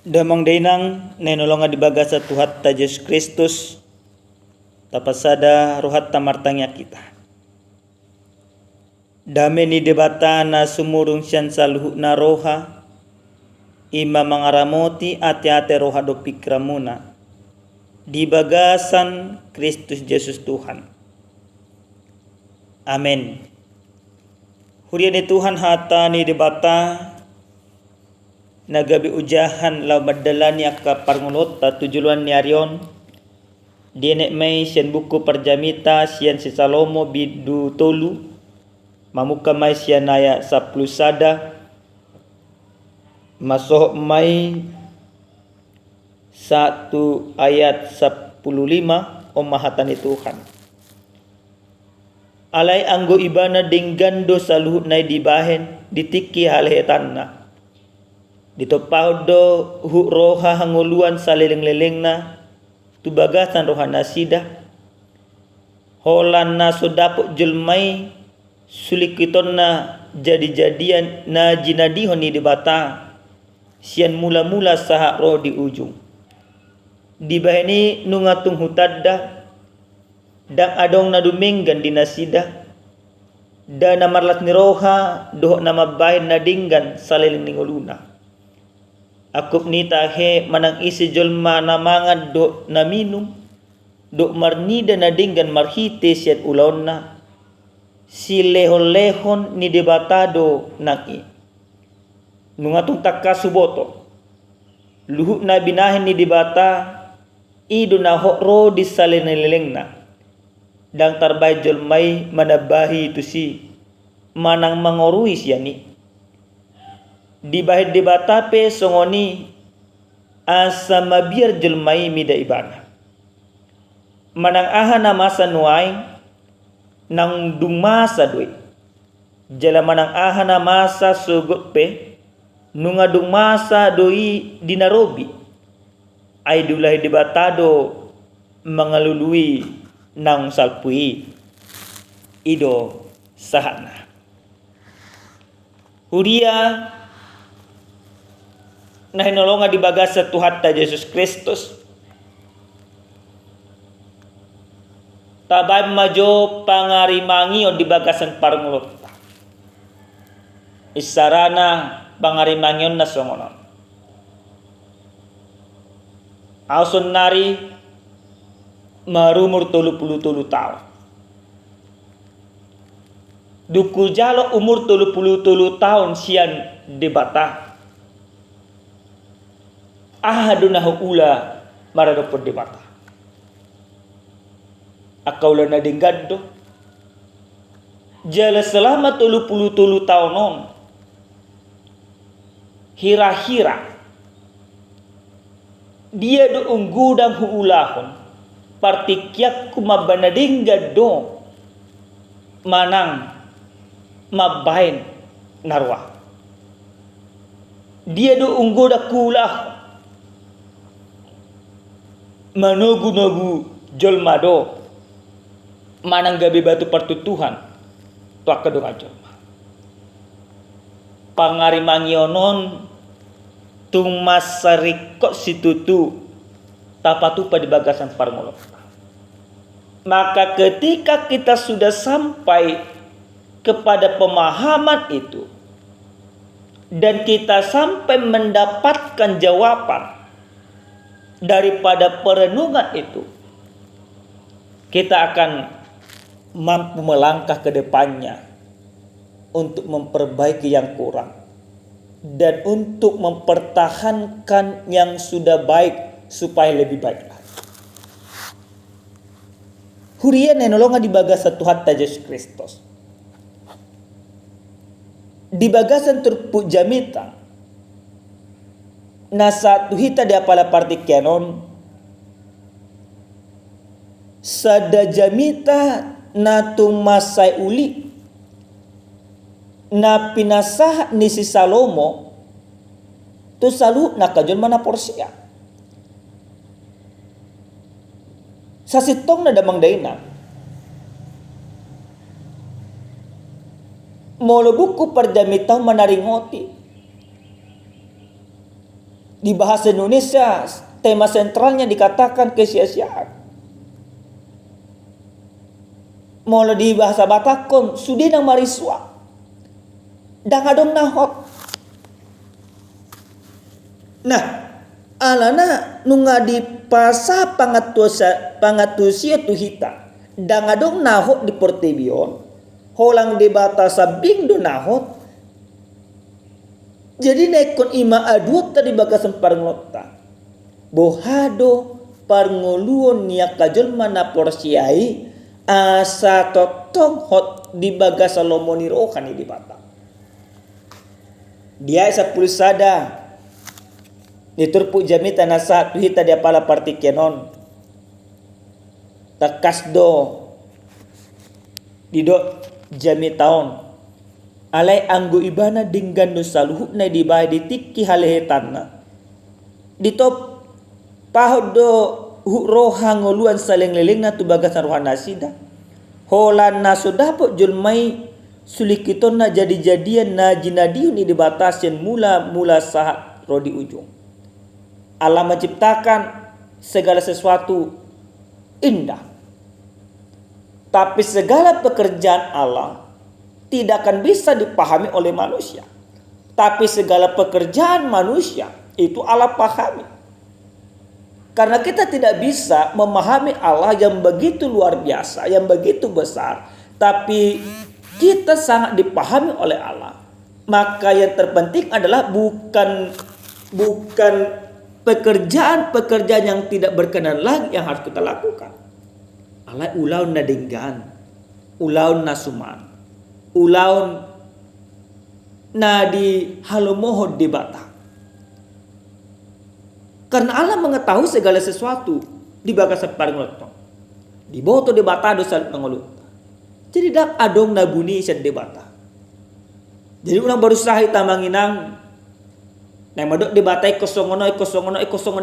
Damang dainang nenolonga dibaga sa Tuhan ta Yesus Kristus tapasada rohat tamartangya kita. Dame ni debata na sumurung siyan sa luhu na roha ima mangaramoti ate-ate roha do pikramuna dibagasan Kristus Yesus Tuhan. Amen. Hurian ni Tuhan hata ni debata nagabi ujahan law madalani akka parngulot ta tujuluan ni Arion dienek may siyan buku perjamita siyan si Salomo bidu tolu mamuka may siyan naya sa plusada masoh may 1 ayat 15 o mahatan ni Tuhan. Alay anggo ibana dinggando sa luhut na dibahen ditiki haletan na. Dito paudo hu roha hanguluan sa leleng-leleng na tubagasan roha nasida. Holan na sodapok julmay sulikiton na jadi-jadian na jinadihon ni dibata. Siyan mula-mula saha roh di ujung. Dibaheni nungatung hutadda dang adong na duminggan di nasida. Da namarlat ni roha doh na mabahin na dinggan sa leleng ninguluna. Akup ni tahe manang isi jolma na mangad do na minum do marnida na dinggan marhite siat ulaon na si lehon-lehon ni debatado naki nungatong takka suboto luhut na binahin ni debata ido na hokro di salineleng na dang tarbay jolmay manabahi itu si manang mangorui siya ni di bahid debata pe songoni asa mabir julmai mida ibana manang aha na masa nuay nang dumasa doi jala manang aha na masa sugot pe nunga dumasa doi dinarobi ay dulay debatado mangalului nang salpui ido sahana huria na hinolonga di bagas sa Tuhan ta Yesus Kristus tabay majo pangarimangi o di bagasan parngulot isarana pangarimangion na songonon auson nari marumur 30 tahun duku jalo umur 30 tahun sian debata ahadunahu ula marado perdebata akaula na dinggado jala selama 30 tahunon hira-hira dia do unggudang huulahon partikyak kumabanadinggado manang mabahin narwa dia do unggoda kulah manugu-nugu jolmado manang gabi batu pertutuhan tu akadong jolma pangarimangionon tung masarikot situtu tapatu pada bagasan parngolot maka ketika kita sudah sampai kepada pemahaman itu dan kita sampai mendapatkan jawaban daripada perenungan itu kita akan mampu melangkah ke depannya untuk memperbaiki yang kurang dan untuk mempertahankan yang sudah baik supaya lebih baik lagi. Hurian nenolonga di bagasan Tuhan ta Yesus Kristus di bagasan turpu jamita na satu hita di apala partikyanon sada jamita na tumasay uli na pinasah ni si Salomo tu salu na kajon mana porsiya sa sitong na damang dayna molo buku perjamitaw manaringoti Di bahasa Indonesia tema sentralnya dikatakan kesia-siaan. Mula di bahasa Batakon sudina mariswa. Dangadong nahot. Nah, alana nunga di pasa pangatusia tuhita. Dangadong nahot di Portebion. Holang di batasa bing do nahot. Jadi nekon ima aduot tadi bagasan parngota. Bohado parngoluon niya kajol mana porsiai asa totong hot di bagasa lomoni rohani di bata. Dia isa pulsada niturpu jamita nasa tuhita dia pala partikenon. Takasdo dido jamitaon. Alay anggo ibana dinggan no saluhut na di bahay di tiki halehetan na. Dito pahod do roha ngoluan saleng-leleng na tubagas na roha nasida. Holan na sudapo julmay sulikiton na jadi-jadian na jinadiyo ni dibatasin mula sa rodi ujung. Allah menciptakan segala sesuatu indah. Tapi segala pekerjaan Allah tidak akan bisa dipahami oleh manusia. Tapi segala pekerjaan manusia itu Allah pahami. Karena kita tidak bisa memahami Allah yang begitu luar biasa, yang begitu besar, tapi kita sangat dipahami oleh Allah. Maka yang terpenting adalah bukan pekerjaan-pekerjaan yang tidak berkenan lagi yang harus kita lakukan. Allah ulaun nadinggan, ulaun nasuman, ulaun nadi halomohod di bata. Karena Allah mengetahui segala sesuatu di bagasa parngotong. Di boto di bata do salut nangolut. Jadi dak adong nabuni sa di bata. Jadi ulang berusaha tamanginang na madok di bata kosongono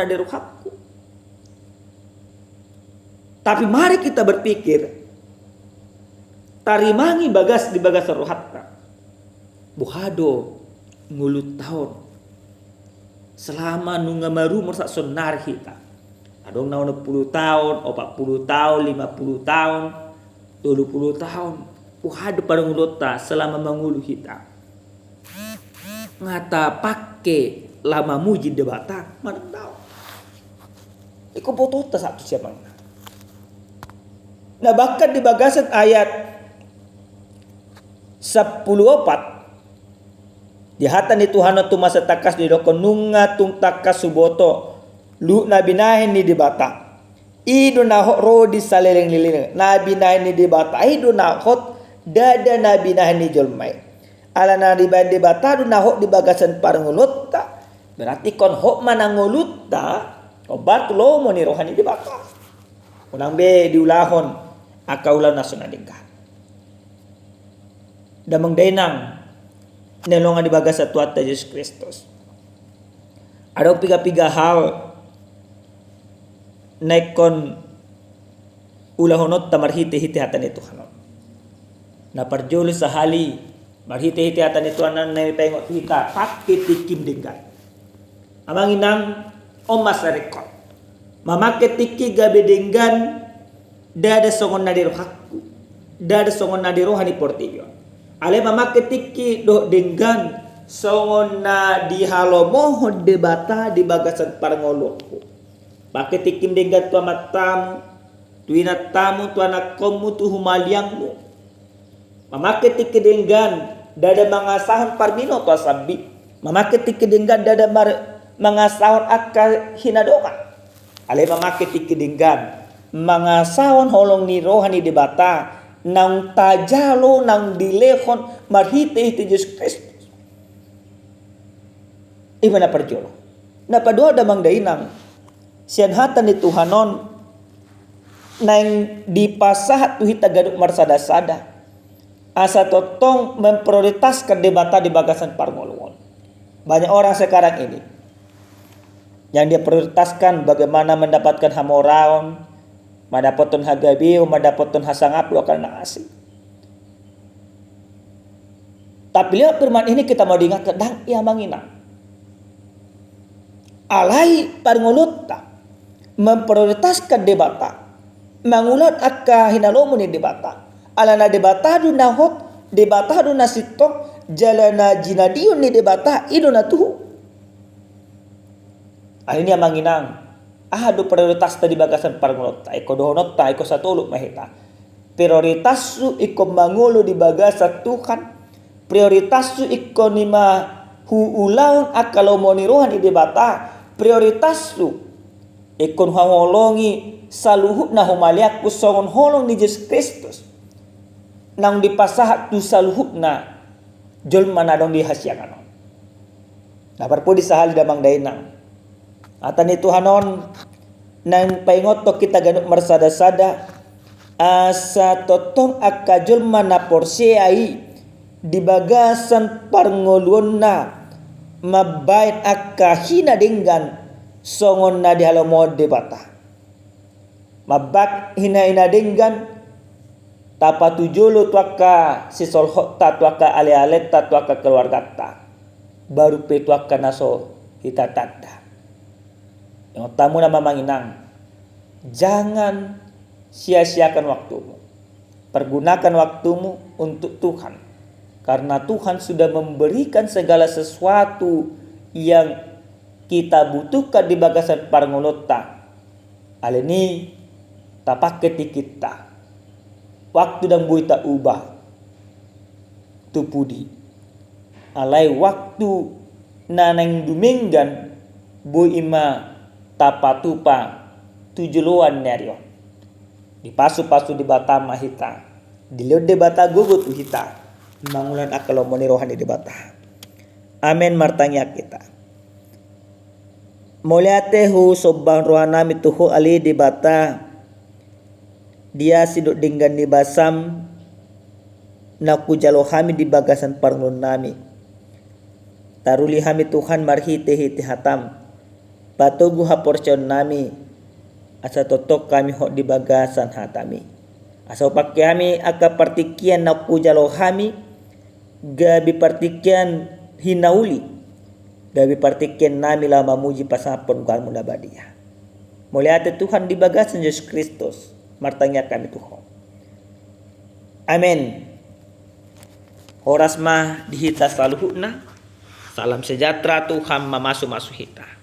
di ruhapku. Tapi mari kita berpikir tarimangi bagas di bagasa ruhapna. Buhado ngulut tahun. Selama nunga maru mersak sonar kita. Adong na 10 tahun, 40 tahun, 50 tahun, 20 tahun. Uhado parang ulota selama mangulu kita. Ngata pake lama muji debata, mana tahu. Iko potota satu siapa. Nah bahkan di bagasan ayat 14 di hatan ni Tuhan tu masa takas di dokon nunga tung takas suboto lu nabinahin ni di bata ido nahot ro di saleleng lileng nabinahin ni di bata ido nahot dada nabinahin ni jolmai ala na di bata do nahot di bagasan parangulot ta berarti kon hok manangulut ta obat lo mo ni rohani di bata unang be diulahon akaulah nasunadingka damang dainang nelongan di bagas sa tuata Yesus Kristus. Ada piga-piga hal naikon ulahonot ta marhite-hite hatan itu hanon. Na parjolo sa hali marhite-hite hatan itu hanan na pengot kita pakit tikim dinggan. Amang inang omas rekod. Mamaket tiki gabe dinggan dada songon na dirohakku. Dada songon na dirohani portillo. Ale mama ketiki do denggan songon na di halomohon debata di bagasan parangolokku. Pakai tikim denggan tu amat tamu, tuina tamu tu anak komu tu humaliangmu. Mama ketiki denggan dada mangasahon parmino tu asabi. Mama ketiki denggan dada mangasahon akka hinadongan. Ale mama ketiki denggan mangasahon holong ni rohani debata. Nang tajalo nang dilehon marhite-hite Yesus Kristus. Iba na parjolo. Napadua damang dainang siyan hatan ni Tuhanon nang dipasahat tuhita gaduk marsada-sada. Asa totong memprioritaskan debata di bagasan parngolongon. Banyak orang sekarang ini yang dia prioritaskan bagaimana mendapatkan hamoraon, madapoton hagabiu, madapoton hasangaplo akan naasi. Tapi lihat firman ini kita mau diingatkan dang ia manginang. alai parngolota memprioritaskan debata mangulat akka hinalomo ni debata alana debata du nahot debata du nasitok jalana jinadiun ni debata idona tuhu akhirnya manginang do prioritas tadi bagasan parngolota iko dohonota iko satuluk mahita prioritas su iko mangulo di bagasa Tuhan prioritas su iko nima huulang akalo monirohan di debata prioritas su ikon hangolongi saluhut na humaliak kusongon holong ni Yesus Kristus nang dipasahat tu saluhut na jol manadong di hasyangan na parpudi sahal damang dainang atan itu hanon nang paingot to kita ganuk marsada-sada asa totong akajol mana porsiai di bagasan parngoluon na mabait akahina dinggan songon na di halomod debata mabak hina dinggan tapatujolo tuaka sisolhot ta tuaka ale-ale ta tuaka keluarga ta baru pe tuaka naso hitatata yang tamu nama manginang jangan sia-siakan waktumu pergunakan waktumu untuk Tuhan karena Tuhan sudah memberikan segala sesuatu yang kita butuhkan di bagasan parngolota aleni tapaket kita waktu dan buita ubah tupudi alai waktu nanang duminggan bu ima tapatupa tujuloan nerion di pasu-pasu di bata mahita di liod di bata gugut uhita mangulan akalo moni rohani di bata amen martanya kita moliate hu sobbang rohanami tuhu ali di bata dia siduk dinggan di basam naku jalo kami di bagasan parngun nami taruli kami Tuhan marhite hiti hatam patugu haporcion nami asa totok kami hok di bagasan hatami asa upakke kami aka partikian naku jalo kami gabi partikian hinauli gabi partikian nami lama muji pasapon kalmu labadia muliate Tuhan di bagasan Yesus Kristus martanya kami Tuhan amin horas mah dihita saluhuna salam sejahtera Tuhan mamasu hita